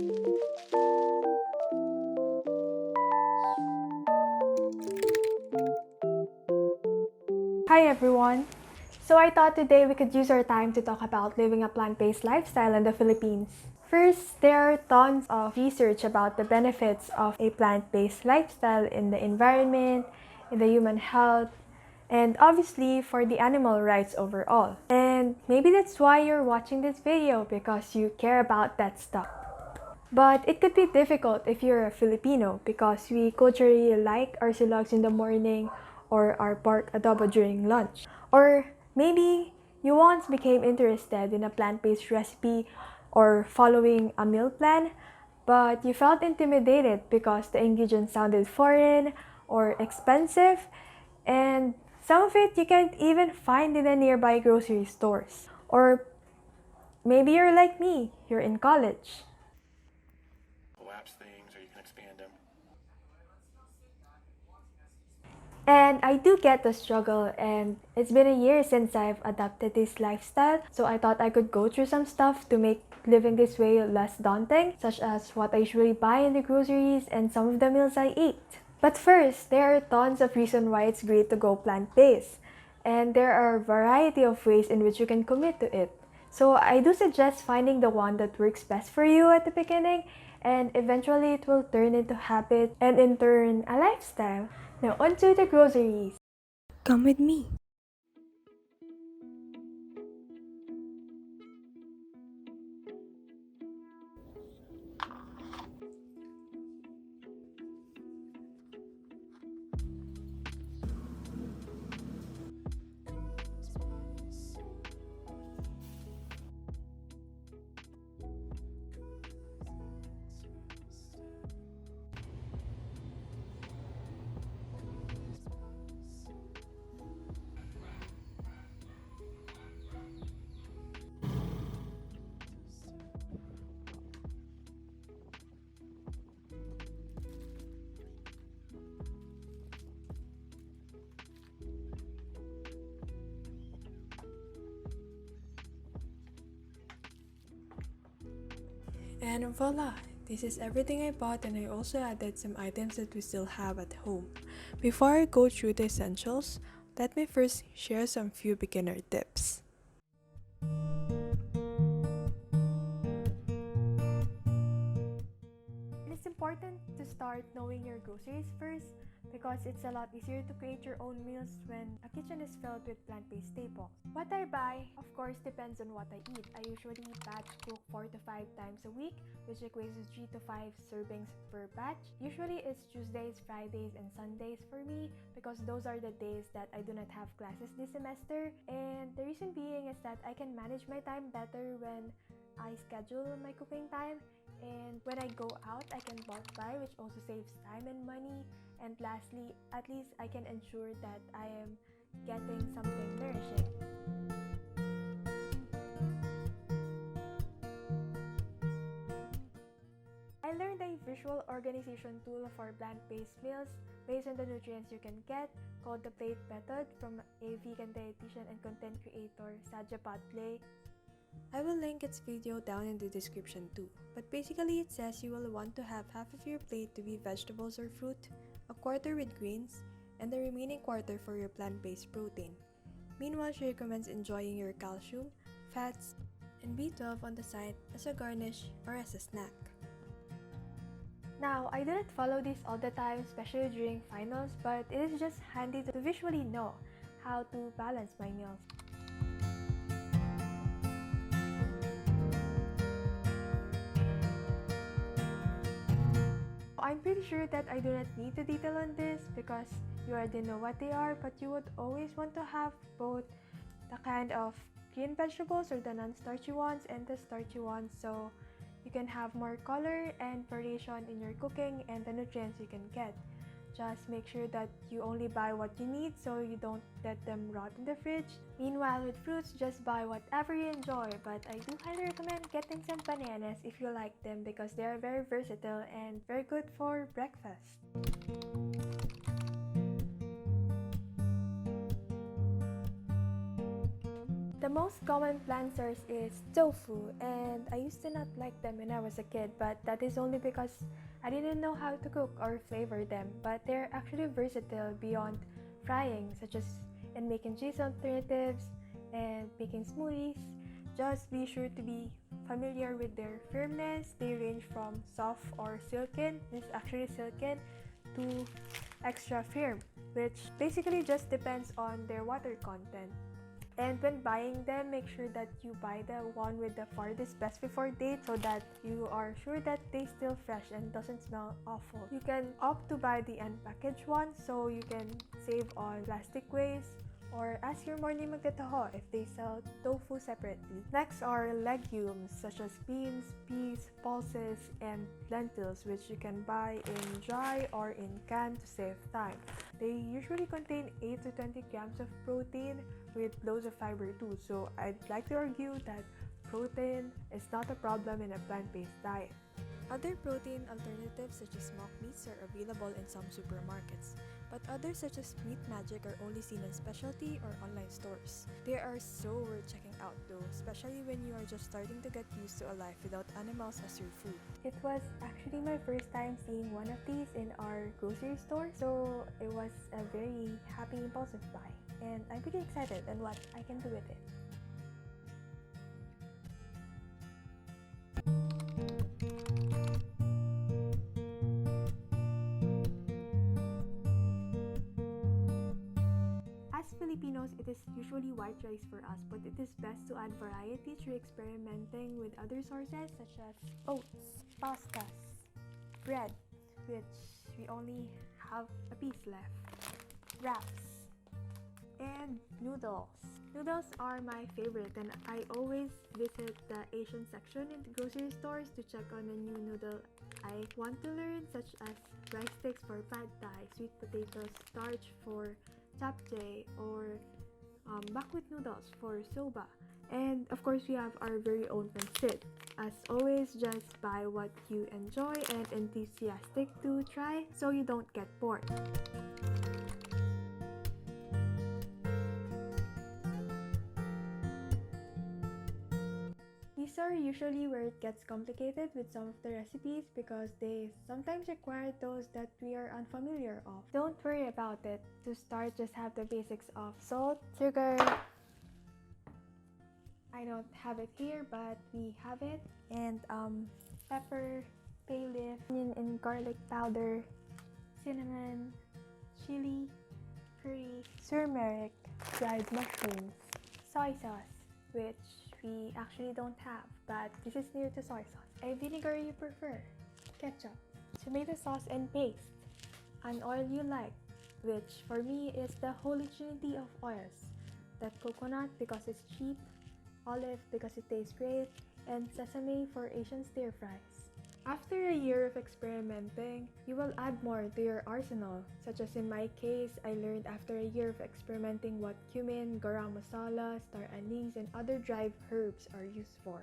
Hi everyone! So I thought today we could use our time to talk about living a plant-based lifestyle in the Philippines. First, there are tons of research about the benefits of a plant-based lifestyle in the environment, in the human health, and obviously for the animal rights overall. And maybe that's why you're watching this video, because you care about that stuff. But it could be difficult if you're a Filipino because we culturally like our silags in the morning or our pork adobo during lunch. Or maybe you once became interested in a plant-based recipe or following a meal plan, but you felt intimidated because the ingredients sounded foreign or expensive, and some of it you can't even find in the nearby grocery stores. Or maybe you're like me, you're in college. Collapse things or you can expand them. And I do get the struggle, and it's been a year since I've adopted this lifestyle, so I thought I could go through some stuff to make living this way less daunting, such as what I usually buy in the groceries and some of the meals I eat. But first, there are tons of reasons why it's great to go plant-based, and there are a variety of ways in which you can commit to it. So I do suggest finding the one that works best for you at the beginning, and eventually it will turn into habit and in turn a lifestyle. Now onto the groceries. Come with me. And voila! This is everything I bought, and I also added some items that we still have at home. Before I go through the essentials, let me first share some few beginner tips. It's important to start knowing your groceries first, because it's a lot easier to create your own meals when a kitchen is filled with plant-based staples. What I buy, of course, depends on what I eat. I usually batch cook 4 to 5 times a week, which equates to 3 to 5 servings per batch. Usually it's Tuesdays, Fridays, and Sundays for me, because those are the days that I do not have classes this semester. And the reason being is that I can manage my time better when I schedule my cooking time, and when I go out I can bulk buy, which also saves time and money. And lastly, at least I can ensure that I am getting something nourishing. I learned a visual organization tool for plant-based meals based on the nutrients you can get, called the plate method, from a vegan dietitian and content creator, Japchae. I will link its video down in the description too. But basically it says you will want to have half of your plate to be vegetables or fruit, a quarter with grains, and the remaining quarter for your plant-based protein. Meanwhile, she recommends enjoying your calcium, fats, and B12 on the side as a garnish or as a snack. Now, I didn't follow this all the time, especially during finals, but it is just handy to visually know how to balance my meals. I'm pretty sure that I do not need to detail on this because you already know what they are, but you would always want to have both the kind of green vegetables, or the non-starchy ones, and the starchy ones, so you can have more color and variation in your cooking and the nutrients you can get. Just make sure that you only buy what you need so you don't let them rot in the fridge. Meanwhile, with fruits, just buy whatever you enjoy, but I do highly recommend getting some bananas if you like them, because they are very versatile and very good for breakfast. The most common plant source is tofu, and I used to not like them when I was a kid, but that is only because I didn't know how to cook or flavor them. But they're actually versatile beyond frying, such as in making cheese alternatives and making smoothies. Just be sure to be familiar with their firmness. They range from soft or silken, it's actually silken, to extra firm, which basically just depends on their water content. And when buying them, make sure that you buy the one with the farthest best before date so that you are sure that they still fresh and doesn't smell awful. You can opt to buy the unpackaged one so you can save on plastic waste, or ask your morning magkataho if they sell tofu separately. Next are legumes such as beans, peas, pulses, and lentils, which you can buy in dry or in can to save time. They usually contain 8 to 20 grams of protein with loads of fiber too, so I'd like to argue that protein is not a problem in a plant-based diet. Other protein alternatives such as mock meats are available in some supermarkets, but others such as Meat Magic are only seen in specialty or online stores. They are so worth checking out though, especially when you are just starting to get used to a life without animals as your food. It was actually my first time seeing one of these in our grocery store, so it was a very happy impulsive buy, and I'm pretty excited on what I can do with it. As Filipinos, it is usually white rice for us, but it is best to add variety through experimenting with other sources such as oats, pastas, bread, which we only have a piece left, wraps, and noodles. Noodles are my favorite, and I always visit the Asian section in the grocery stores to check on a new noodle I want to learn, such as rice sticks for pad thai, sweet potato starch for Japchae, or buckwheat noodles for soba. And of course, we have our very own pancit. As always, just buy what you enjoy and enthusiastic to try so you don't get bored. These are usually where it gets complicated with some of the recipes because they sometimes require those that we are unfamiliar of. Don't worry about it. To start, just have the basics of salt, sugar. I don't have it here, but we have it. And pepper, bay leaf, onion and garlic powder, cinnamon, chili, curry, turmeric, dried mushrooms, soy sauce, which we actually don't have, but this is near to soy sauce. A vinegar you prefer, ketchup, tomato sauce and paste, an oil you like, which for me is the holy trinity of oils. That coconut because it's cheap, olive because it tastes great, and sesame for Asian stir fries. After a year of experimenting, you will add more to your arsenal, such as in my case, I learned after a year of experimenting what cumin, garam masala, star anise, and other dried herbs are used for.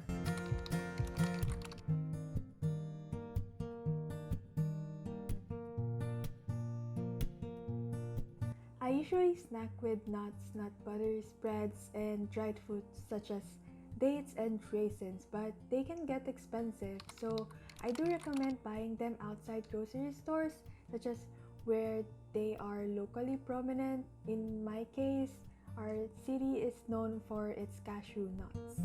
I usually snack with nuts, nut butters, breads, and dried fruits such as dates and raisins, but they can get expensive, so I do recommend buying them outside grocery stores, such as where they are locally prominent. In my case, our city is known for its cashew nuts.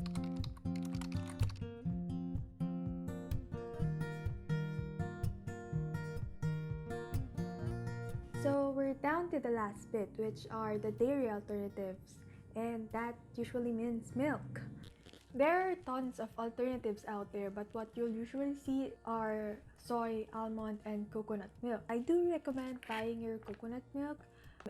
So we're down to the last bit, which are the dairy alternatives, and that usually means milk. There are tons of alternatives out there, but what you'll usually see are soy, almond, and coconut milk. I do recommend buying your coconut milk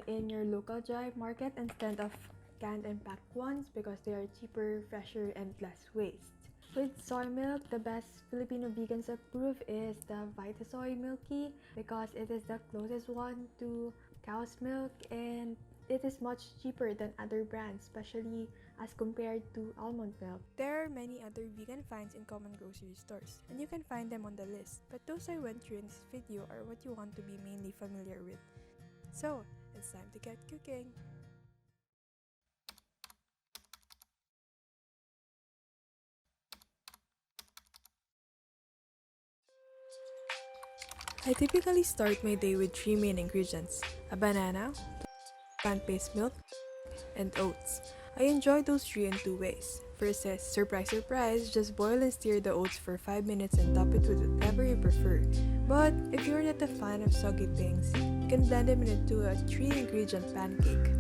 in your local dry market instead of canned and packed ones because they are cheaper, fresher, and less waste. With soy milk, the best Filipino vegans approve is the Vitasoy Milky because it is the closest one to cow's milk, and it is much cheaper than other brands, especially as compared to almond milk. There are many other vegan finds in common grocery stores, and you can find them on the list, but those I went through in this video are what you want to be mainly familiar with. So, it's time to get cooking! I typically start my day with 3 main ingredients: a banana, plant-based milk, and oats. I enjoy those three in two ways. First is, surprise surprise, just boil and stir the oats for 5 minutes and top it with whatever you prefer. But if you're not a fan of soggy things, you can blend them into a 3-ingredient pancake.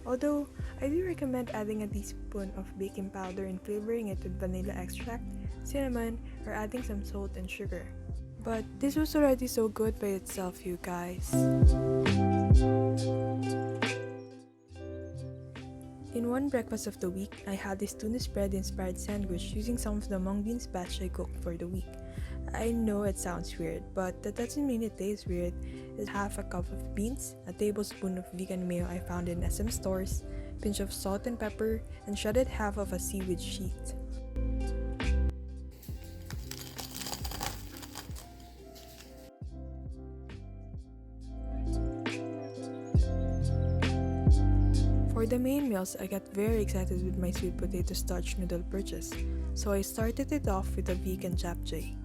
Although, I do recommend adding a teaspoon of baking powder and flavoring it with vanilla extract, cinnamon, or adding some salt and sugar. But this was already so good by itself, you guys. In one breakfast of the week, I had this tuna-spread inspired sandwich using some of the mung beans batch I cooked for the week. I know it sounds weird, but that doesn't mean it tastes weird. It's half a cup of beans, a tablespoon of vegan mayo I found in SM stores, pinch of salt and pepper, and shredded half of a seaweed sheet. For the main meals, I got very excited with my sweet potato starch noodle purchase, so I started it off with a vegan Japchae.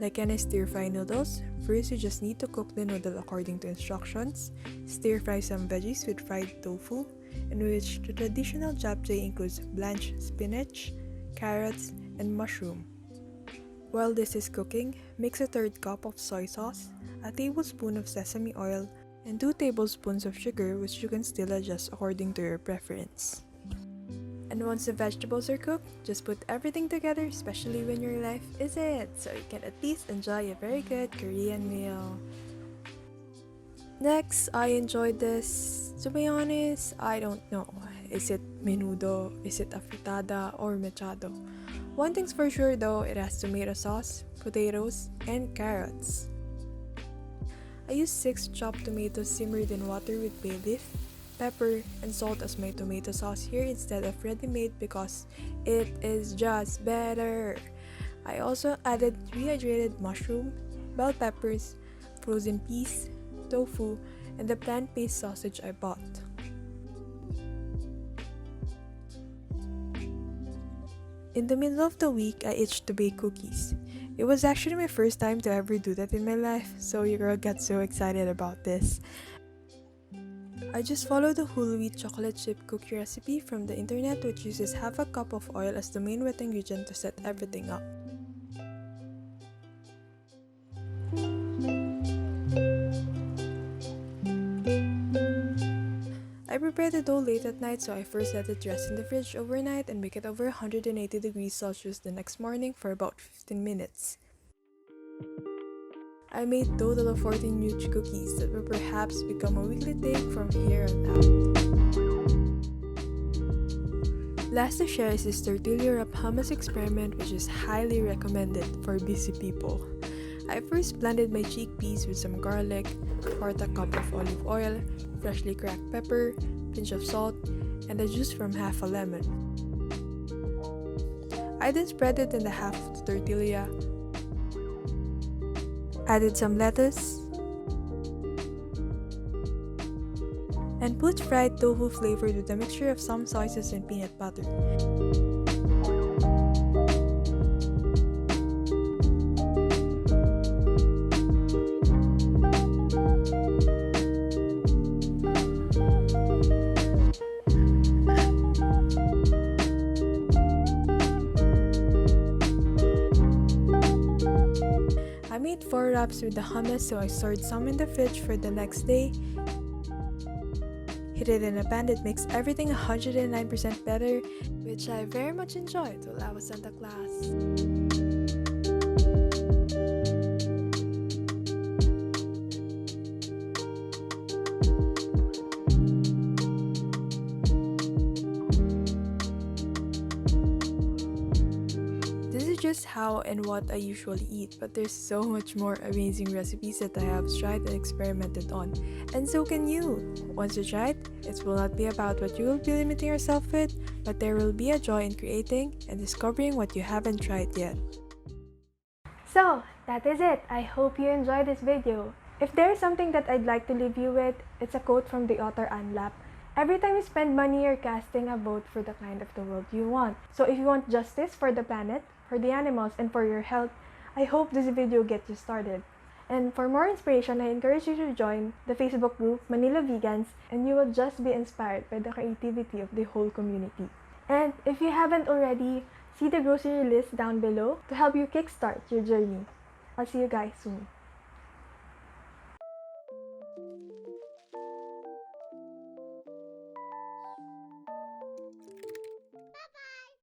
Like any stir-fry noodles, first you just need to cook the noodle according to instructions, stir-fry some veggies with fried tofu, in which the traditional Japchae includes blanched spinach, carrots, and mushroom. While this is cooking, mix a third cup of soy sauce, a tablespoon of sesame oil, and 2 tablespoons of sugar, which you can still adjust according to your preference. And once the vegetables are cooked, just put everything together, especially when your life is it, so you can at least enjoy a very good Korean meal. Next, I enjoyed this. To be honest, I don't know. Is it menudo, is it afritada, or mechado? One thing's for sure though, it has tomato sauce, potatoes, and carrots. I used 6 chopped tomatoes simmered in water with bay leaf, pepper, and salt as my tomato sauce here instead of ready-made because it is just better. I also added rehydrated mushroom, bell peppers, frozen peas, tofu, and the plant-based sausage I bought. In the middle of the week, I itched to bake cookies. It was actually my first time to ever do that in my life, so your girl got so excited about this. I just followed the whole wheat chocolate chip cookie recipe from the internet, which uses half a cup of oil as the main wet ingredient to set everything up. I prepared the dough late at night, so I first let it rest in the fridge overnight and bake it over 180 degrees Celsius the next morning for about 15 minutes. I made a total of 14 huge cookies that will perhaps become a weekly take from here on out. Last to share is this tortilla wrap hummus experiment, which is highly recommended for busy people. I first blended my chickpeas with some garlic, 1/4 cup of olive oil, freshly cracked pepper, pinch of salt, and the juice from half a lemon. I then spread it in the half of the tortilla, added some lettuce, and put fried tofu flavored with a mixture of some soy sauce and peanut butter. I made 4 wraps with the hummus, so I stored some in the fridge for the next day. Hit it in a pan that makes everything 109% better, which I very much enjoyed while I was Santa Claus. This is just how and what I usually eat, but there's so much more amazing recipes that I have tried and experimented on, and so can you. Once you try it will not be about what you will be limiting yourself with, but there will be a joy in creating and discovering what you haven't tried yet. So, that is it. I hope you enjoyed this video. If there's something that I'd like to leave you with, it's a quote from the author Anne Lap. Every time you spend money, you're casting a vote for the kind of the world you want. So if you want justice for the planet, for the animals, and for your health, I hope this video gets you started. And for more inspiration, I encourage you to join the Facebook group Manila Vegans, and you will just be inspired by the creativity of the whole community. And if you haven't already, see the grocery list down below to help you kickstart your journey. I'll see you guys soon.